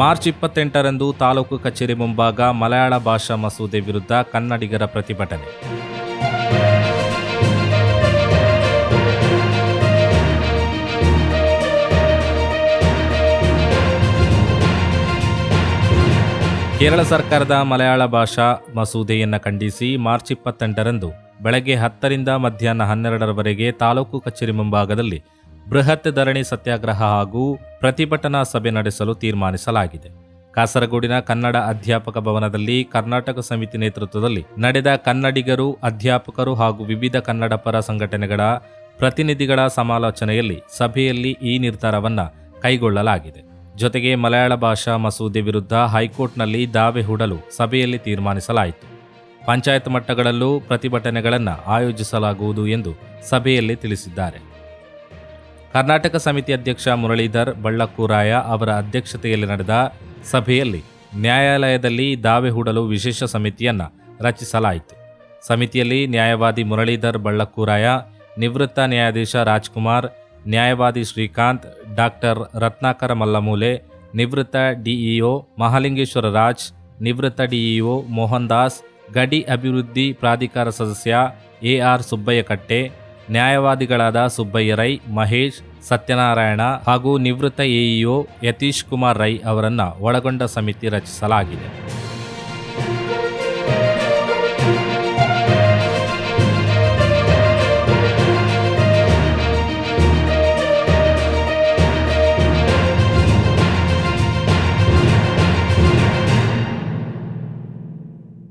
March 28ರಂದು taluk ಕಚೇರಿ ಮುಂಭಾಗ ಮಲಯಾಳ ಭಾಷಾ ಮಸೂದೆ ವಿರುದ್ಧ ಕನ್ನಡಿಗರ ಪ್ರತಿಭಟನೆ. ಕೇರಳ ಸರ್ಕಾರದ ಮಲಯಾಳ ಭಾಷಾ ಮಸೂದೆಯನ್ನು ಖಂಡಿಸಿ ಮಾರ್ಚ್ 28ರಂದು ಬೆಳಗ್ಗೆ 10ರಿಂದ ಮಧ್ಯಾಹ್ನ 12ರವರೆಗೆ ತಾಲೂಕು ಕಚೇರಿ ಮುಂಭಾಗದಲ್ಲಿ ಬೃಹತ್ ಧರಣಿ ಸತ್ಯಾಗ್ರಹ ಹಾಗೂ ಪ್ರತಿಭಟನಾ ಸಭೆ ನಡೆಸಲು ತೀರ್ಮಾನಿಸಲಾಗಿದೆ. ಕಾಸರಗೋಡಿನ ಕನ್ನಡ ಅಧ್ಯಾಪಕ ಭವನದಲ್ಲಿ ಕರ್ನಾಟಕ ಸಮಿತಿ ನೇತೃತ್ವದಲ್ಲಿ ನಡೆದ ಕನ್ನಡಿಗರು, ಅಧ್ಯಾಪಕರು ಹಾಗೂ ವಿವಿಧ ಕನ್ನಡ ಪರ ಸಂಘಟನೆಗಳ ಪ್ರತಿನಿಧಿಗಳ ಸಮಾಲೋಚನೆಯಲ್ಲಿ ಸಭೆಯಲ್ಲಿ ಈ ನಿರ್ಧಾರವನ್ನು ಕೈಗೊಳ್ಳಲಾಗಿದೆ. ಜೊತೆಗೆ ಮಲಯಾಳ ಭಾಷಾ ಮಸೂದೆ ವಿರುದ್ಧ ಹೈಕೋರ್ಟ್ನಲ್ಲಿ ದಾವೆ ಹೂಡಲು ಸಭೆಯಲ್ಲಿ ತೀರ್ಮಾನಿಸಲಾಯಿತು. ಪಂಚಾಯತ್ ಮಟ್ಟಗಳಲ್ಲೂ ಪ್ರತಿಭಟನೆಗಳನ್ನು ಆಯೋಜಿಸಲಾಗುವುದು ಎಂದು ಸಭೆಯಲ್ಲಿ ತಿಳಿಸಿದ್ದಾರೆ. ಕರ್ನಾಟಕ ಸಮಿತಿ ಅಧ್ಯಕ್ಷ ಮುರಳೀಧರ್ ಬಳ್ಳಕ್ಕೂರಾಯ ಅವರ ಅಧ್ಯಕ್ಷತೆಯಲ್ಲಿ ನಡೆದ ಸಭೆಯಲ್ಲಿ ನ್ಯಾಯಾಲಯದಲ್ಲಿ ದಾವೆ ಹೂಡಲು ವಿಶೇಷ ಸಮಿತಿಯನ್ನು ರಚಿಸಲಾಯಿತು. ಸಮಿತಿಯಲ್ಲಿ ನ್ಯಾಯವಾದಿ ಮುರಳೀಧರ್ ಬಳ್ಳಕ್ಕೂರಾಯ, ನಿವೃತ್ತ ನ್ಯಾಯಾಧೀಶ ರಾಜ್ಕುಮಾರ್, ನ್ಯಾಯವಾದಿ ಶ್ರೀಕಾಂತ್, ಡಾಕ್ಟರ್ ರತ್ನಾಕರ ಮಲ್ಲಮೂಲೆ, ನಿವೃತ್ತ ಡಿಇಒ ಮಹಾಲಿಂಗೇಶ್ವರ ರಾಜ್, ನಿವೃತ್ತ ಡಿಇಒ ಮೋಹನ್ ದಾಸ್, ಗಡಿ ಅಭಿವೃದ್ಧಿ ಪ್ರಾಧಿಕಾರ ಸದಸ್ಯ ಎಆರ್ ಸುಬ್ಬಯ್ಯ ಕಟ್ಟೆ, ನ್ಯಾಯವಾದಿಗಳಾದ ಸುಬ್ಬಯ್ಯ ರೈ, ಮಹೇಶ್, ಸತ್ಯನಾರಾಯಣ ಹಾಗೂ ನಿವೃತ್ತ ಎಇಒ ಯತೀಶ್ ಕುಮಾರ್ ರೈ ಅವರನ್ನು ಒಳಗೊಂಡ ಸಮಿತಿ ರಚಿಸಲಾಗಿದೆ.